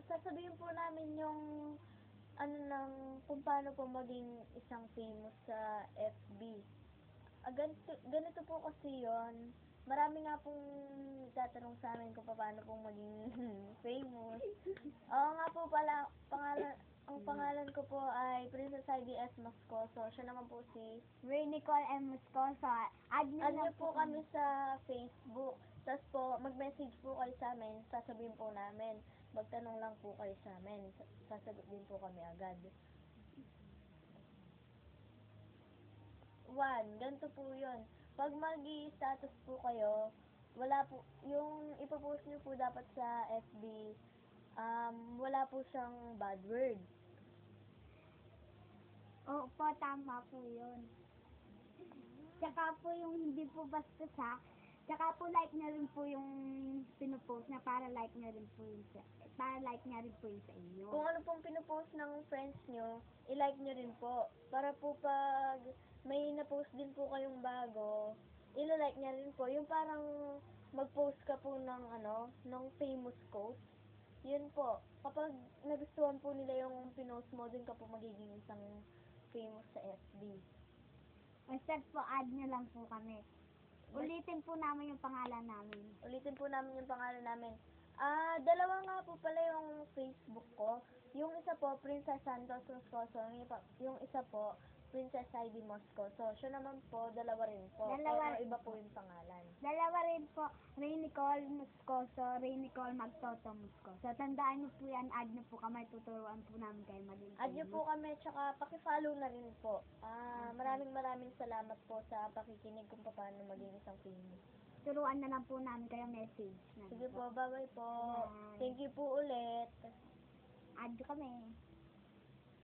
sasabihin po namin yung ano ng kung paano po maging isang famous sa FB. Ganito po kasi yon. Marami nga pong tatanong sa amin kung paano po maging famous. Oo nga po pala, ang pangalan ko po ay Princess Heidi S. Moscoso. Siya naman po si Ray Nicole M. Moscoso. Add Add niyo po kami sa Facebook. Tapos po, mag-message po kayo sa amin. Sasabihin po namin. Magtanong lang po kayo sa amin. Sasagot din po kami agad. 1. Ganito po yun. Pag mag-i-status po kayo, wala po, yung ipopost niyo po dapat sa FB, wala po siyang bad word. Oo po, tama po yun. Tsaka po yung hindi po basta sa, tsaka po like na rin po yung pinupost na para like na rin po yun sa, para like na rin po yun sa inyo. Kung ano pong pinupost ng friends nyo, i-like nyo rin po. Para po pag may na-post din po kayong bago, i-like niya rin po. Yung parang mag-post ka po ng ng famous quote. Yun po. Kapag nagustuhan po nila yung pinost mo, dun ka po magiging isang famous sa FB. Basta po add nyo lang po kami. Ulitin po namin yung pangalan namin. Ulitin po namin yung pangalan namin. Dalawa nga po pala yung Facebook ko. Yung isa po, Princess Santos Moscoso. Yung isa po, Princess Heidi Moscoso. Siya naman po, dalawa rin po. Dalawa Pero rin iba po. po yung pangalan. Dalawa rin po, Ray Nicole Moscoso, Ray Nicole Magtoto Moscoso. Tandaan niyo po yan, add niyo po kami, tuturuan po namin kayo maging Add niyo po kami, tsaka pakifollow na rin po. Maraming salamat po sa pakikinig kung paano maging isang famous. Turuan na lang po namin kayo message. Sige po, bye-bye po. Bye. Thank you po ulit. Add kami.